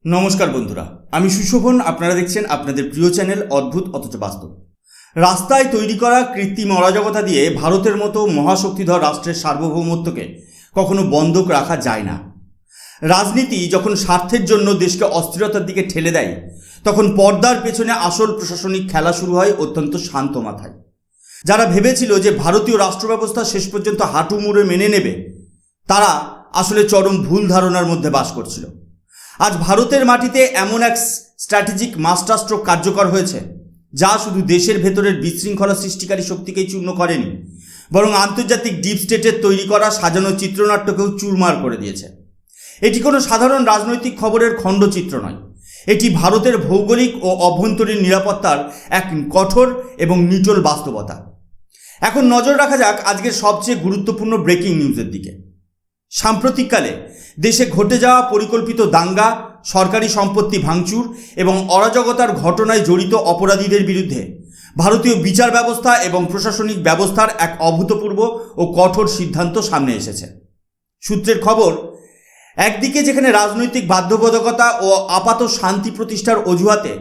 নমস্কার বন্ধুরা, আমি সুশোভন। আপনারা দেখছেন আপনাদের প্রিয় চ্যানেল অদ্ভুত অথচ বাস্তব। রাস্তায় তৈরি করা কৃত্রিম অরাজকতা দিয়ে ভারতের মতো মহাশক্তিধর রাষ্ট্রের সার্বভৌমত্বকে কখনো বন্ধক রাখা যায় না। রাজনীতি যখন স্বার্থের জন্য দেশকে অস্থিরতার দিকে ঠেলে দেয়, তখন পর্দার পেছনে আসল প্রশাসনিক খেলা শুরু হয় অত্যন্ত শান্ত মাথায়। যারা ভেবেছিল যে ভারতীয় রাষ্ট্র ব্যবস্থা শেষ পর্যন্ত হাঁটু মুড়ে মেনে নেবে, তারা আসলে চরম ভুল ধারণার মধ্যে বাস করছিল। আজ ভারতের মাটিতে এমন এক স্ট্র্যাটেজিক মাস্টারস্ট্রোক কার্যকর হয়েছে, যা শুধু দেশের ভেতরের বিশৃঙ্খলা সৃষ্টিকারী শক্তিকেই চূর্ণ করেনি, বরং আন্তর্জাতিক ডিপ স্টেটের তৈরি করা সাজানো চিত্রনাট্যকেও চুরমার করে দিয়েছে। এটি কোনো সাধারণ রাজনৈতিক খবরের খণ্ডচিত্র নয়, এটি ভারতের ভৌগোলিক ও অভ্যন্তরীণ নিরাপত্তার এক কঠোর এবং নিটোল বাস্তবতা। এখন নজর রাখা যাক আজকের সবচেয়ে গুরুত্বপূর্ণ ব্রেকিং নিউজের দিকে। সাম্প্রতিককালে দেশে ঘটে যাওয়া পরিকল্পিত দাঙ্গা, সরকারি সম্পত্তি ভাঙচুর এবং অরাজকতার ঘটনায় জড়িত অপরাধীদের বিরুদ্ধে ভারতীয় বিচার ব্যবস্থা এবং প্রশাসনিক ব্যবস্থার এক অভূতপূর্ব ও কঠোর সিদ্ধান্ত সামনে এসেছে। সূত্রের খবর, একদিকে যেখানে রাজনৈতিক বাধ্যবাধকতা ও আপাত শান্তি প্রতিষ্ঠার অজুহাতে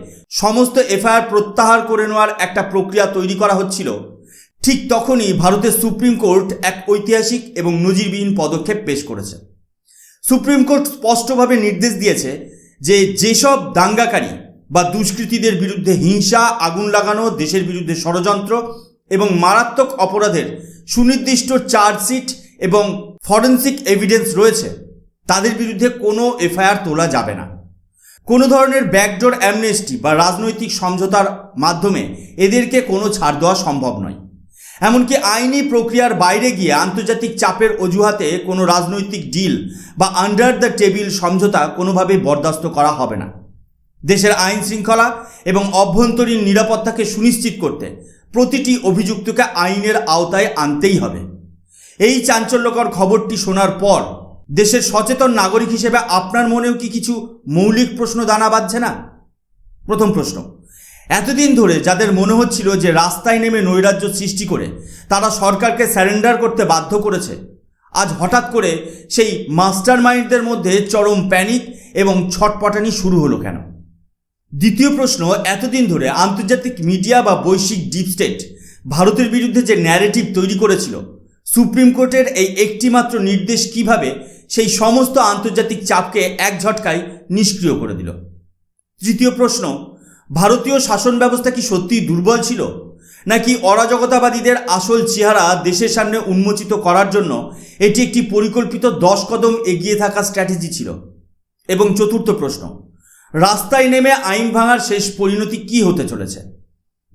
সমস্ত এফআইআর প্রত্যাহার করে নেওয়ার একটা প্রক্রিয়া তৈরি করা হচ্ছিল, ঠিক তখনই ভারতের সুপ্রিম কোর্ট এক ঐতিহাসিক এবং নজিরবিহীন পদক্ষেপ পেশ করেছে। সুপ্রিম কোর্ট স্পষ্টভাবে নির্দেশ দিয়েছে যে যেসব দাঙ্গাকারী বা দুষ্কৃতীদের বিরুদ্ধে হিংসা, আগুন লাগানো, দেশের বিরুদ্ধে ষড়যন্ত্র এবং মারাত্মক অপরাধের সুনির্দিষ্ট চার্জশিট এবং ফরেন্সিক এভিডেন্স রয়েছে, তাদের বিরুদ্ধে কোনো এফআইআর তোলা যাবে না। কোনো ধরনের ব্যাকডোর অ্যামনেস্টি বা রাজনৈতিক সমঝোতার মাধ্যমে এদেরকে কোনো ছাড় দেওয়া সম্ভব নয়। এমনকি আইনি প্রক্রিয়ার বাইরে গিয়ে আন্তর্জাতিক চাপের অজুহাতে কোনো রাজনৈতিক ডিল বা আন্ডার দ্য টেবিল সমঝোতা কোনোভাবেই বরদাস্ত করা হবে না। দেশের আইন শৃঙ্খলা এবং অভ্যন্তরীণ নিরাপত্তাকে সুনিশ্চিত করতে প্রতিটি অভিযুক্তকে আইনের আওতায় আনতেই হবে। এই চাঞ্চল্যকর খবরটি শোনার পর দেশের সচেতন নাগরিক হিসেবে আপনার মনেও কি কিছু মৌলিক প্রশ্ন দানা বাঁধছে না? প্রথম প্রশ্ন, এতদিন ধরে যাদের মনে হচ্ছিল যে রাস্তায় নেমে নৈরাজ্য সৃষ্টি করে তারা সরকারকে স্যারেন্ডার করতে বাধ্য করেছে, আজ হঠাৎ করে সেই মাস্টার মাইন্ডদের মধ্যে চরম প্যানিক এবং ছটপটানি শুরু হলো কেন? দ্বিতীয় প্রশ্ন, এতদিন ধরে আন্তর্জাতিক মিডিয়া বা বৈশ্বিক ডিপ স্টেট ভারতের বিরুদ্ধে যে ন্যারেটিভ তৈরি করেছিল, সুপ্রিম কোর্টের এই একটিমাত্র নির্দেশ কিভাবে সেই সমস্ত আন্তর্জাতিক চাপকে এক ঝটকায় নিষ্ক্রিয় করে দিল? তৃতীয় প্রশ্ন, ভারতীয় শাসন ব্যবস্থা কি সত্যিই দুর্বল ছিল, নাকি অরাজকতাবাদীদের আসল চেহারা দেশের সামনে উন্মোচিত করার জন্য এটি একটি পরিকল্পিত 10 কদম এগিয়ে থাকা স্ট্র্যাটেজি ছিল? এবং চতুর্থ প্রশ্ন, রাস্তায় নেমে আইন ভাঙার শেষ পরিণতি কি হতে চলেছে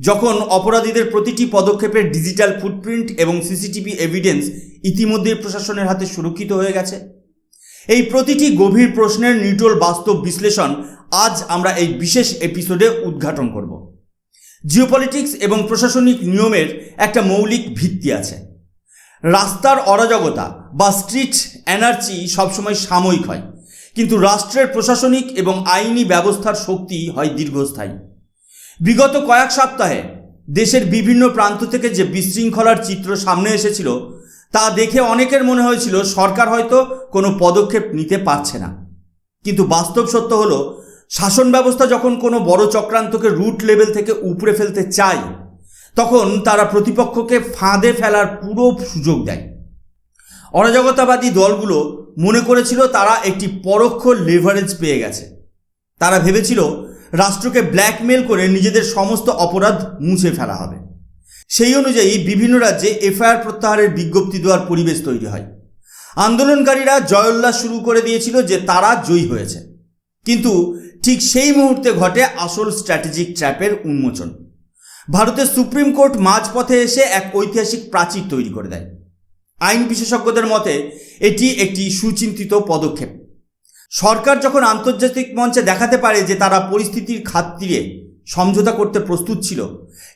যখন অপরাধীদের প্রতিটি পদক্ষেপের ডিজিটাল ফুটপ্রিন্ট এবং সিসিটিভি এভিডেন্স ইতিমধ্যে প্রশাসনের হাতে সুরক্ষিত হয়ে গেছে? এই প্রতিটি গভীর প্রশ্নের নিটোল বাস্তব বিশ্লেষণ আজ আমরা এই বিশেষ এপিসোডে উদ্ঘাটন করব। জিওপলিটিক্স এবং প্রশাসনিক নিয়মের একটা মৌলিক ভিত্তি আছে। রাস্তার অরাজকতা বা স্ট্রিট অ্যানার্চি সবসময় সাময়িক হয়, কিন্তু রাষ্ট্রের প্রশাসনিক এবং আইনি ব্যবস্থার শক্তি হয় দীর্ঘস্থায়ী। বিগত কয়েক সপ্তাহে দেশের বিভিন্ন প্রান্ত থেকে যে বিশৃঙ্খলার চিত্র সামনে এসেছিল, তা দেখে অনেকের মনে হয়েছিল সরকার হয়তো কোনো পদক্ষেপ নিতে পারছে না। কিন্তু বাস্তব সত্য হলো, শাসন ব্যবস্থা যখন কোনো বড় চক্রান্তকে রুট লেভেল থেকে উপড়ে ফেলতে চায়, তখন তারা প্রতিপক্ষকে ফাঁদে ফেলার পুরো সুযোগ দেয়। অরাজকতাবাদী দলগুলো মনে করেছিল তারা একটি পরোক্ষ লেভারেজ পেয়ে গেছে। তারা ভেবেছিল রাষ্ট্রকে ব্ল্যাকমেল করে নিজেদের সমস্ত অপরাধ মুছে ফেলা হবে। সেই অনুযায়ী বিভিন্ন রাজ্যে এফআইআর প্রত্যাহারের বিজ্ঞপ্তি দেওয়ার পরিবেশ তৈরি হয়। আন্দোলনকারীরা জয়োল্লাস শুরু করে দিয়েছিল যে তারা জয়ী হয়েছে, কিন্তু ঠিক সেই মুহূর্তে ঘটে আসল স্ট্র্যাটেজিক ট্র্যাপের উন্মোচন। ভারতের সুপ্রিম কোর্ট মাঝপথে এসে এক ঐতিহাসিক প্রাচীর তৈরি করে দেয়। আইন বিশেষজ্ঞদের মতে এটি একটি সুচিন্তিত পদক্ষেপ। সরকার যখন আন্তর্জাতিক মঞ্চে দেখাতে পারে যে তারা পরিস্থিতির খাতিরে সমঝোতা করতে প্রস্তুত ছিল,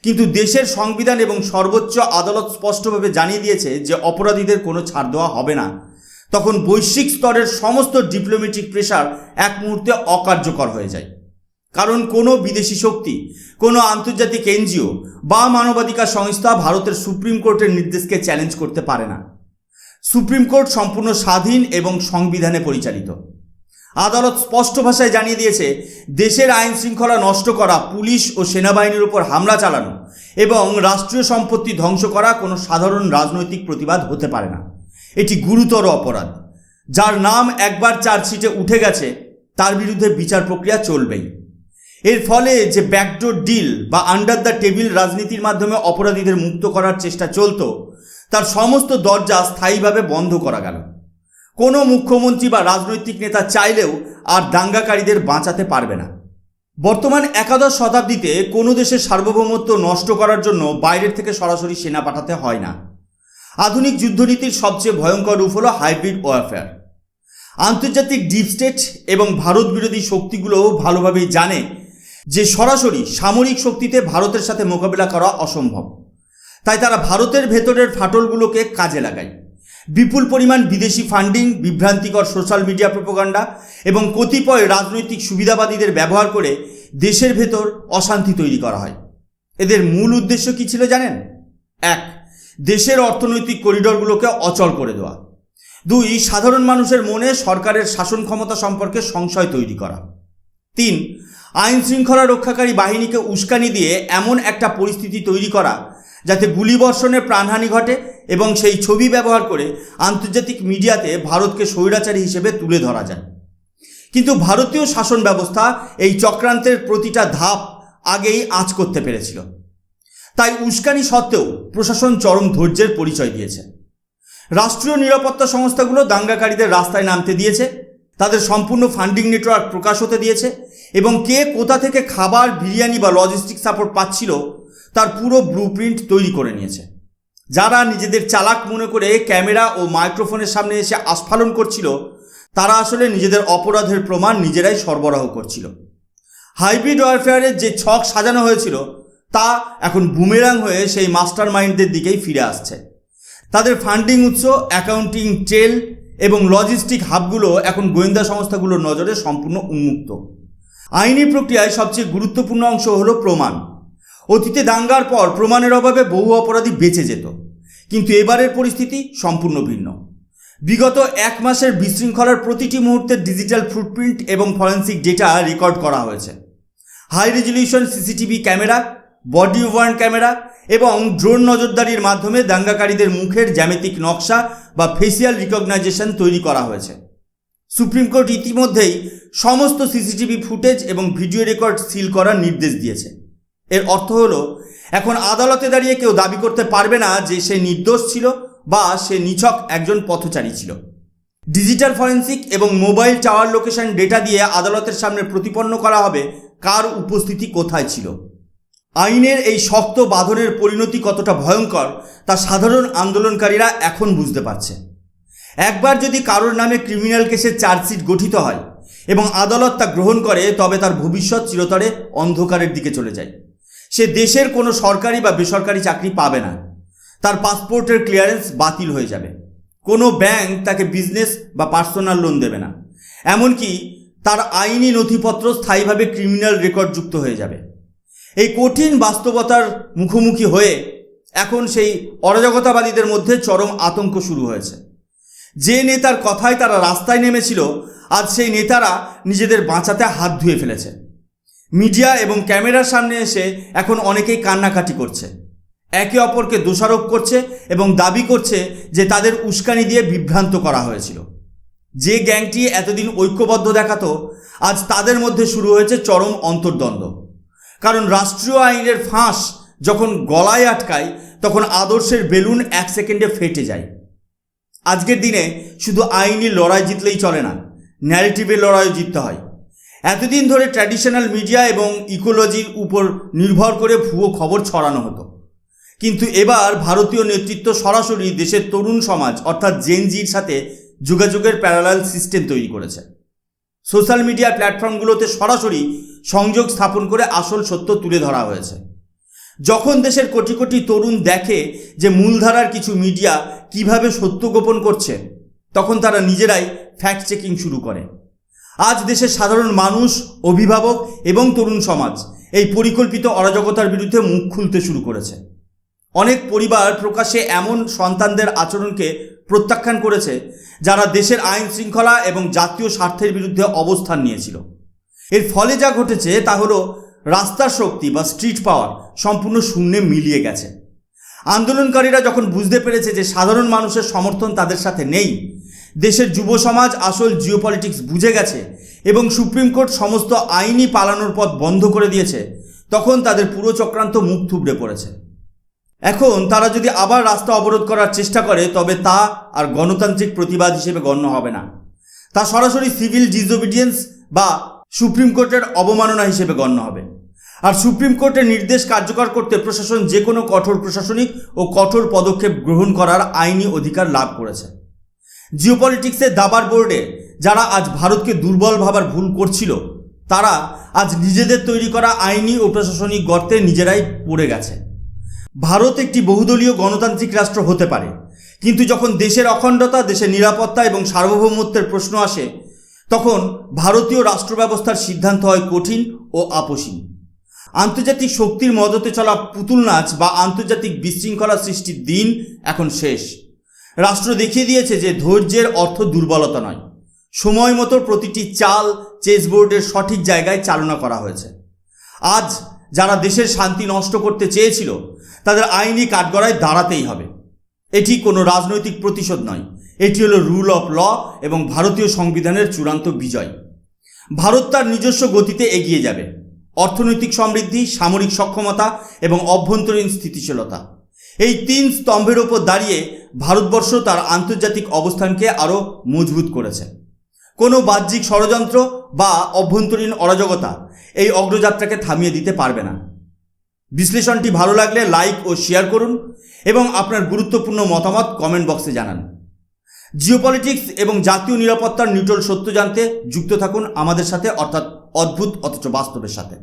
কিন্তু দেশের সংবিধান এবং সর্বোচ্চ আদালত স্পষ্টভাবে জানিয়ে দিয়েছে যে অপরাধীদের কোনো ছাড় দেওয়া হবে না, তখন বৈশ্বিক স্তরের সমস্ত ডিপ্লোম্যাটিক প্রেশার এক মুহূর্তে অকার্যকর হয়ে যায়। কারণ কোনো বিদেশি শক্তি, কোনো আন্তর্জাতিক এনজিও বা মানবাধিকার সংস্থা ভারতের সুপ্রিম কোর্টের নির্দেশকে চ্যালেঞ্জ করতে পারে না। সুপ্রিম কোর্ট সম্পূর্ণ স্বাধীন এবং সংবিধানে পরিচালিত। আদালত স্পষ্ট ভাষায় জানিয়ে দিয়েছে, দেশের আইন শৃঙ্খলা নষ্ট করা, পুলিশ ও সেনাবাহিনীর উপর হামলা চালানো এবং রাষ্ট্রীয় সম্পত্তি ধ্বংস করা কোনো সাধারণ রাজনৈতিক প্রতিবাদ হতে পারে না। এটি গুরুতর অপরাধ। যার নাম একবার চার্জশিটে উঠে গেছে তার বিরুদ্ধে বিচার প্রক্রিয়া চলবেই। এর ফলে যে ব্যাকডোর ডিল বা আন্ডার দ্য টেবিল রাজনীতির মাধ্যমে অপরাধীদের মুক্ত করার চেষ্টা চলত, তার সমস্ত দরজা স্থায়ীভাবে বন্ধ করা গেল। কোনো মুখ্যমন্ত্রী বা রাজনৈতিক নেতা চাইলেও আর দাঙ্গাকারীদের বাঁচাতে পারবে না। বর্তমান একাদশ শতাব্দীতে কোনো দেশের সার্বভৌমত্ব নষ্ট করার জন্য বাইরের থেকে সরাসরি সেনা পাঠাতে হয় না। আধুনিক যুদ্ধনীতির সবচেয়ে ভয়ঙ্কর রূপ হল হাইব্রিড ওয়ারফেয়ার। আন্তর্জাতিক ডিপ স্টেট এবং ভারত বিরোধী শক্তিগুলোও ভালোভাবেই জানে যে সরাসরি সামরিক শক্তিতে ভারতের সাথে মোকাবিলা করা অসম্ভব। তাই তারা ভারতের ভেতরের ফাটলগুলোকে কাজে লাগায়। বিপুল পরিমাণ বিদেশি ফান্ডিং, বিভ্রান্তিকর সোশ্যাল মিডিয়া প্রোপাগান্ডা এবং কতিপয় রাজনৈতিক সুবিধাবাদীদের ব্যবহার করে দেশের ভেতর অশান্তি তৈরি করা হয়। এদের মূল উদ্দেশ্য কী ছিল জানেন? 1. দেশের অর্থনৈতিক করিডরগুলোকে অচল করে দেওয়া। 2. সাধারণ মানুষের মনে সরকারের শাসন ক্ষমতা সম্পর্কে সংশয় তৈরি করা। 3. আইন শৃঙ্খলা রক্ষাকারী বাহিনীকে উস্কানি দিয়ে এমন একটা পরিস্থিতি তৈরি করা যাতে গুলিবর্ষণে প্রাণহানি ঘটে এবং সেই ছবি ব্যবহার করে আন্তর্জাতিক মিডিয়াতে ভারতকে স্বৈরাচারী হিসেবে তুলে ধরা যায়। কিন্তু ভারতীয় শাসন ব্যবস্থা এই চক্রান্তের প্রতিটা ধাপ আগেই আঁচ করতে পেরেছিল। তাই উস্কানি সত্ত্বেও প্রশাসন চরম ধৈর্যের পরিচয় দিয়েছে। রাষ্ট্রীয় নিরাপত্তা সংস্থাগুলো দাঙ্গাকারীদের রাস্তায় নামতে দিয়েছে, তাদের সম্পূর্ণ ফান্ডিং নেটওয়ার্ক প্রকাশ হতে দিয়েছে এবং কে কোথা থেকে খাবার, বিরিয়ানি বা লজিস্টিক সাপোর্ট পাচ্ছিল তার পুরো ব্লুপ্রিন্ট তৈরি করে নিয়েছে। যারা নিজেদের চালাক মনে করে ক্যামেরা ও মাইক্রোফোনের সামনে এসে আস্ফালন করছিল, তারা আসলে নিজেদের অপরাধের প্রমাণ নিজেরাই সরবরাহ করছিল। হাইব্রিড ওয়ারফেয়ারের যে ছক সাজানো হয়েছিল তা এখন বুমেরাং হয়ে সেই মাস্টার মাইন্ডদের দিকেই ফিরে আসছে। তাদের ফান্ডিং উৎস, অ্যাকাউন্টিং ট্রেল এবং লজিস্টিক হাবগুলো এখন গোয়েন্দা সংস্থাগুলোর নজরে সম্পূর্ণ উন্মুক্ত। আইনি প্রক্রিয়ায় সবচেয়ে গুরুত্বপূর্ণ অংশ হলো প্রমাণ। অতীতে দাঙ্গার পর প্রমাণের অভাবে বহু অপরাধী বেঁচে যেত, কিন্তু এবারের পরিস্থিতি সম্পূর্ণ ভিন্ন। বিগত 1 মাসের বিশৃঙ্খলার প্রতিটি মুহূর্তের ডিজিটাল ফুটপ্রিন্ট এবং ফরেন্সিক ডেটা রেকর্ড করা হয়েছে। High resolution CCTV camera, body worn camera এবং ড্রোন নজরদারির মাধ্যমে দাঙ্গাকারীদের মুখের জ্যামিতিক নকশা বা ফেসিয়াল রিকগনাইজেশন তৈরি করা হয়েছে। সুপ্রিম কোর্ট ইতিমধ্যেই সমস্ত সিসিটিভি ফুটেজ এবং ভিডিও রেকর্ড সিল করার নির্দেশ দিয়েছে। এর অর্থ হলো এখন আদালতে দাঁড়িয়ে কেউ দাবি করতে পারবে না যে সে নির্দোষ ছিল বা সে নিছক একজন পথচারী ছিল। ডিজিটাল ফরেন্সিক এবং মোবাইল টাওয়ার লোকেশন ডেটা দিয়ে আদালতের সামনে প্রতিপন্ন করা হবে কার উপস্থিতি কোথায় ছিল। আইনের এই শক্ত বাঁধনের পরিণতি কতটা ভয়ঙ্কর তা সাধারণ আন্দোলনকারীরা এখন বুঝতে পারছে। একবার যদি কারোর নামে ক্রিমিনাল কেসের চার্জশিট গঠিত হয় এবং আদালত তা গ্রহণ করে, তবে তার ভবিষ্যৎ চিরতরে অন্ধকারের দিকে চলে যায়। সে দেশের কোনো সরকারি বা বেসরকারি চাকরি পাবে না, তার পাসপোর্টের ক্লিয়ারেন্স বাতিল হয়ে যাবে, কোনো ব্যাংক তাকে বিজনেস বা পার্সোনাল লোন দেবে না, এমনকি তার আইনি নথিপত্র স্থায়ীভাবে ক্রিমিনাল রেকর্ড যুক্ত হয়ে যাবে। এই কঠিন বাস্তবতার মুখোমুখি হয়ে এখন সেই অরাজকতাবাদীদের মধ্যে চরম আতঙ্ক শুরু হয়েছে। যে নেতার কথায় তারা রাস্তায় নেমেছিল, আজ সেই নেতারা নিজেদের বাঁচাতে হাত ধুয়ে ফেলেছে। মিডিয়া এবং ক্যামেরার সামনে এসে এখন অনেকেই কান্নাকাটি করছে, একে অপরকে দোষারোপ করছে এবং দাবি করছে যে তাদের উস্কানি দিয়ে বিভ্রান্ত করা হয়েছিল। যে গ্যাংটি এতদিন ঐক্যবদ্ধ দেখাতো, আজ তাদের মধ্যে শুরু হয়েছে চরম অন্তর্দ্বন্দ্ব। কারণ রাষ্ট্রীয় আইনের ফাঁস যখন গলায় আটকায়, তখন আদর্শের বেলুন 1 সেকেন্ডে ফেটে যায়। আজকের দিনে শুধু আইনি লড়াই জিতলেই চলে না, ন্যারেটিভের লড়াইও জিততে হয়। এতদিন ধরে ট্র্যাডিশনাল মিডিয়া এবং ইকোলজির উপর নির্ভর করে ভুয়ো খবর ছড়ানো হতো, কিন্তু এবার ভারতীয় নেতৃত্ব সরাসরি দেশের তরুণ সমাজ অর্থাৎ জেনজির সাথে যোগাযোগের প্যারালাল সিস্টেম তৈরি করেছে। সোশ্যাল মিডিয়া প্ল্যাটফর্মগুলোতে সরাসরি সংযোগ স্থাপন করে আসল সত্য তুলে ধরা হয়েছে। যখন দেশের কোটি কোটি তরুণ দেখে যে মূলধারার কিছু মিডিয়া কিভাবে সত্য গোপন করছে, তখন তারা নিজেরাই ফ্যাক্ট চেকিং শুরু করে। আজ দেশের সাধারণ মানুষ, অভিভাবক এবং তরুণ সমাজ এই পরিকল্পিত অরাজকতার বিরুদ্ধে মুখ খুলতে শুরু করেছে। অনেক পরিবার প্রকাশ্যে এমন সন্তানদের আচরণকে প্রত্যাখ্যান করেছে যারা দেশের আইন শৃঙ্খলা এবং জাতীয় স্বার্থের বিরুদ্ধে অবস্থান নিয়েছিল। এর ফলে যা ঘটেছে তা হলো রাস্তার শক্তি বা স্ট্রিট পাওয়ার সম্পূর্ণ শূন্যে মিলিয়ে গেছে। আন্দোলনকারীরা যখন বুঝতে পেরেছে যে সাধারণ মানুষের সমর্থন তাদের সাথে নেই, দেশের যুব সমাজ আসল জিওপলিটিক্স বুঝে গেছে এবং সুপ্রিম কোর্ট সমস্ত আইনি পালানোর পথ বন্ধ করে দিয়েছে, তখন তাদের পুরো চক্রান্ত মুখ থুবড়ে পড়েছে। এখন তারা যদি আবার রাস্তা অবরোধ করার চেষ্টা করে তবে তা আর গণতান্ত্রিক প্রতিবাদ হিসেবে গণ্য হবে না, তা সরাসরি সিভিল ডিসওবিডিয়েন্স বা সুপ্রিম কোর্টের অবমাননা হিসেবে গণ্য হবে। আর সুপ্রিম কোর্টের নির্দেশ কার্যকর করতে প্রশাসন যে কোনো কঠোর প্রশাসনিক ও কঠোর পদক্ষেপ গ্রহণ করার আইনি অধিকার লাভ করেছে। জিওপলিটিক্সের দাবার বোর্ডে যারা আজ ভারতকে দুর্বল ভাবার ভুল করছিল, তারা আজ নিজেদের তৈরি করা আইনি ও প্রশাসনিক গর্তে নিজেরাই পড়ে গেছে। ভারত একটি বহুদলীয় গণতান্ত্রিক রাষ্ট্র হতে পারে, কিন্তু যখন দেশের অখণ্ডতা, দেশের নিরাপত্তা এবং সার্বভৌমত্বের প্রশ্ন আসে, তখন ভারতীয় রাষ্ট্র ব্যবস্থার সিদ্ধান্ত হয় কঠিন ও আপসীন। আন্তর্জাতিক শক্তির মদতে চলা পুতুল নাচ বা আন্তর্জাতিক বিশৃঙ্খলা সৃষ্টির দিন এখন শেষ। রাষ্ট্র দেখিয়ে দিয়েছে যে ধৈর্যের অর্থ দুর্বলতা নয়, সময় মতো প্রতিটি চাল চেসবোর্ডের সঠিক জায়গায় চালনা করা হয়েছে। আজ যারা দেশের শান্তি নষ্ট করতে চেয়েছিল তাদের আইনি কাঠগড়ায় দাঁড়াতেই হবে। এটি কোনো রাজনৈতিক প্রতিশোধ নয়, এটি হলো রুল অফ ল এবং ভারতীয় সংবিধানের চূড়ান্ত বিজয়। ভারত তার নিজস্ব গতিতে এগিয়ে যাবে। অর্থনৈতিক সমৃদ্ধি, সামরিক সক্ষমতা এবং অভ্যন্তরীণ স্থিতিশীলতা, এই তিন স্তম্ভের ওপর দাঁড়িয়ে ভারতবর্ষ তার আন্তর্জাতিক অবস্থানকে আরও মজবুত করেছে। কোনো বাহ্যিক ষড়যন্ত্র বা অভ্যন্তরীণ অরাজকতা এই অগ্রযাত্রাকে থামিয়ে দিতে পারবে না। বিশ্লেষণটি ভালো লাগলে লাইক ও শেয়ার করুন এবং আপনার গুরুত্বপূর্ণ মতামত কমেন্ট বক্সে জানান। জিওপলিটিক্স এবং জাতীয় নিরাপত্তার নিটল সত্য জানতে যুক্ত থাকুন আমাদের সাথে, অর্থাৎ অদ্ভুত অথচ বাস্তবের সাথে।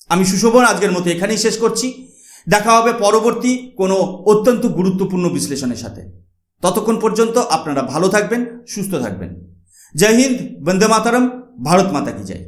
আমি সুশোভন আজকের মতো এখানেই শেষ করছি। দেখা হবে পরবর্তী কোনো অত্যন্ত গুরুত্বপূর্ণ বিশ্লেষণের সাথে। ততক্ষণ পর্যন্ত আপনারা ভালো থাকবেন, সুস্থ থাকবেন। জয় হিন্দ, বন্দে মাতরম, ভারত মাতা কি জয়।